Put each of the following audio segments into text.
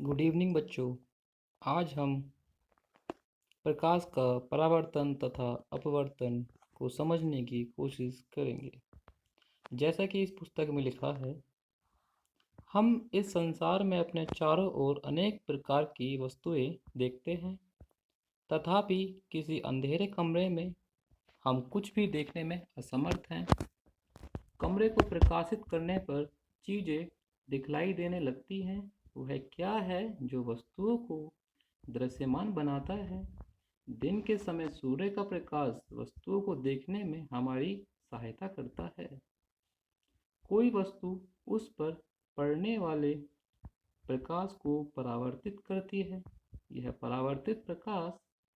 Good evening बच्चों। आज हम प्रकाश का परावर्तन तथा अपवर्तन को समझने की कोशिश करेंगे। जैसा कि इस पुस्तक में लिखा है, हम इस संसार में अपने चारों ओर अनेक प्रकार की वस्तुएं देखते हैं, तथापि किसी अंधेरे कमरे में हम कुछ भी देखने में असमर्थ हैं। कमरे को प्रकाशित करने पर चीज़ें दिखलाई देने लगती हैं। वह क्या है जो वस्तुओं को दृश्यमान बनाता है? दिन के समय सूर्य का प्रकाश वस्तुओं को देखने में हमारी सहायता करता है। कोई वस्तु उस पर पड़ने वाले प्रकाश को परावर्तित करती है। यह परावर्तित प्रकाश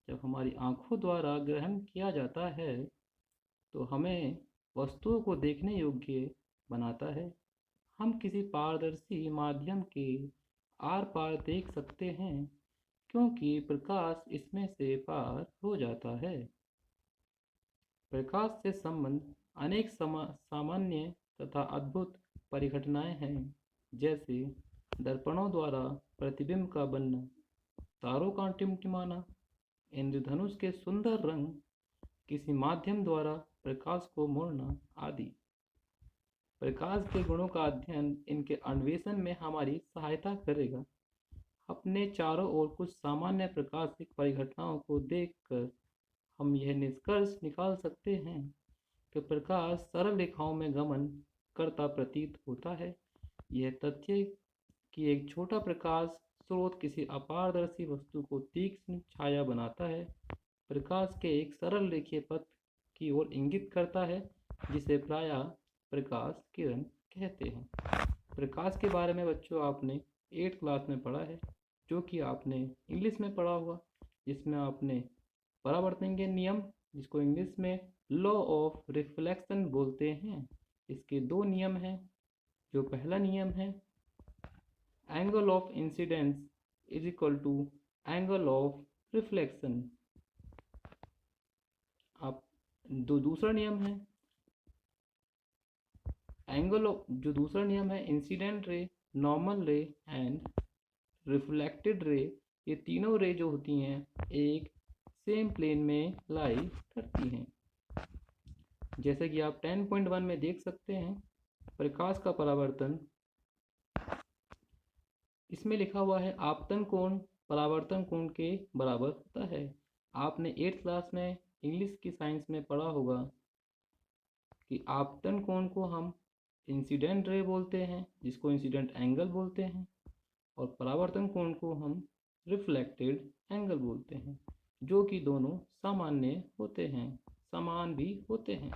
जब हमारी आंखों द्वारा ग्रहण किया जाता है तो हमें वस्तुओं को देखने योग्य बनाता है। हम किसी पारदर्शी माध्यम के आर पार देख सकते हैं क्योंकि प्रकाश इसमें से पार हो जाता है। प्रकाश से संबंध अनेक सामान्य तथा अद्भुत परिघटनाएं हैं, जैसे दर्पणों द्वारा प्रतिबिंब का बनना, तारों का टिमटिमाना, इंद्रधनुष के सुंदर रंग, किसी माध्यम द्वारा प्रकाश को मोड़ना आदि। प्रकाश के गुणों का अध्ययन इनके अन्वेषण में हमारी सहायता करेगा। अपने चारों ओर कुछ सामान्य प्रकाशिक परिघटनाओं को देखकर हम यह निष्कर्ष निकाल सकते हैं कि प्रकाश सरल रेखाओं में गमन करता प्रतीत होता है। यह तथ्य कि एक छोटा प्रकाश स्रोत किसी अपारदर्शी वस्तु को तीक्ष्ण छाया बनाता है, प्रकाश के एक सरल रेखीय पथ की ओर इंगित करता है, जिसे प्रायः प्रकाश किरण कहते हैं। प्रकाश के बारे में बच्चों आपने 8th क्लास में पढ़ा है, जो कि आपने इंग्लिश में पढ़ा होगा, जिसमें आपने परावर्तन के नियम, जिसको इंग्लिश में लॉ ऑफ रिफ्लेक्शन बोलते हैं, इसके 2 नियम हैं। जो पहला नियम है, angle of incidence is equal to angle of reflection. आप दूसरा नियम है दूसरा नियम है इंसिडेंट रे, नॉर्मल रे एंड रिफ्लेक्टेड रे। ये तीनों रे जो होती हैं एक सेम प्लेन में लाई करती हैं। जैसे कि आप 10.1 में देख सकते हैं, प्रकाश का परावर्तन, इसमें लिखा हुआ है आपतन कोण परावर्तन कोण के बराबर होता है। आपने 8th क्लास में इंग्लिश की साइंस में पढ़ा होगा कि आपतन कोण को हम इंसिडेंट रे बोलते हैं, जिसको इंसिडेंट एंगल बोलते हैं, और परावर्तन कोण को हम रिफ्लेक्टेड एंगल बोलते हैं, जो कि दोनों सामान्य होते हैं, समान भी होते हैं।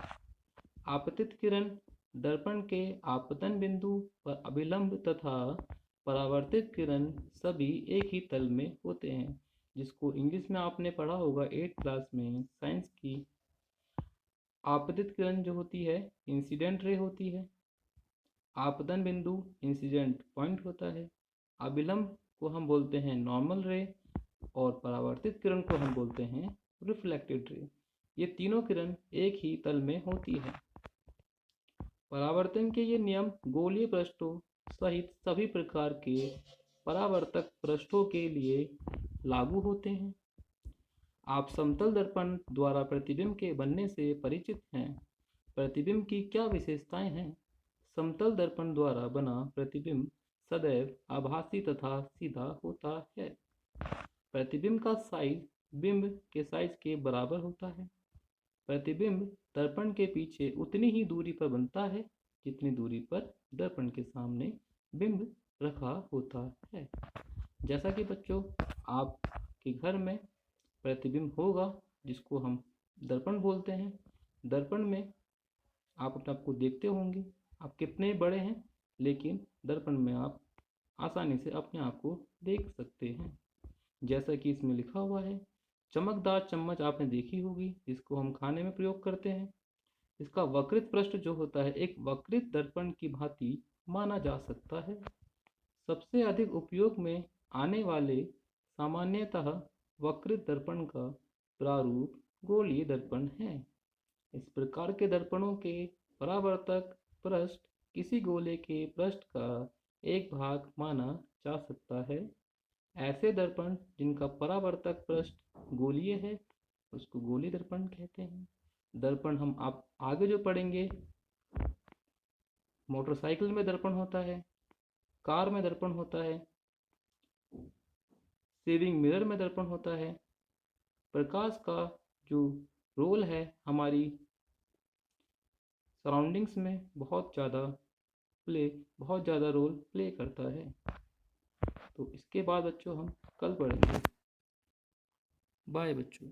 आपतित किरण दर्पण के आपतन बिंदु पर अभिलंब तथा परावर्तित किरण सभी एक ही तल में होते हैं, जिसको इंग्लिश में आपने पढ़ा होगा 8th क्लास में साइंस की। आपतित किरण जो होती है इंसिडेंट रे होती है, आपतन बिंदु इंसिडेंट पॉइंट होता है, अभिलंब को हम बोलते हैं नॉर्मल रे, और परावर्तित किरण को हम बोलते हैं रिफ्लेक्टेड रे। ये तीनों किरण एक ही तल में होती है। परावर्तन के ये नियम गोलीय पृष्ठों सहित सभी प्रकार के परावर्तक पृष्ठों के लिए लागू होते हैं। आप समतल दर्पण द्वारा प्रतिबिंब के बनने से परिचित हैं। प्रतिबिंब की क्या विशेषताएं हैं? समतल दर्पण द्वारा बना प्रतिबिंब सदैव आभासी तथा सीधा होता है। प्रतिबिंब का साइज बिंब के साइज के बराबर होता है। प्रतिबिंब दर्पण के पीछे उतनी ही दूरी पर बनता है जितनी दूरी पर दर्पण के सामने बिंब रखा होता है। जैसा कि बच्चों आपके घर में प्रतिबिंब होगा, जिसको हम दर्पण बोलते हैं। दर्पण में आप अपने आप को देखते होंगे, आप कितने बड़े हैं, लेकिन दर्पण में आप आसानी से अपने आप को देख सकते हैं। जैसा कि इसमें लिखा हुआ है, चमकदार चम्मच आपने देखी होगी, जिसको हम खाने में प्रयोग करते हैं। इसका वक्रित पृष्ठ जो होता है एक वक्रित दर्पण की भांति माना जा सकता है। सबसे अधिक उपयोग में आने वाले सामान्यतः वक्रित दर्पण का प्रारूप गोलीय दर्पण है। इस प्रकार के दर्पणों के परावर्तक पृष्ठ किसी गोले के पृष्ठ का एक भाग माना जा सकता है। ऐसे दर्पण जिनका परावर्तक पृष्ठ गोलीय है उसको गोलीय दर्पण कहते हैं। दर्पण हम आप आगे जो पढ़ेंगे, मोटरसाइकिल में दर्पण होता है, कार में दर्पण होता है, सेविंग मिरर में दर्पण होता है। प्रकाश का जो रोल है हमारी सराउंडिंग्स में बहुत ज़्यादा रोल प्ले करता है। तो इसके बाद बच्चों हम कल पढ़ेंगे। बाय बच्चों।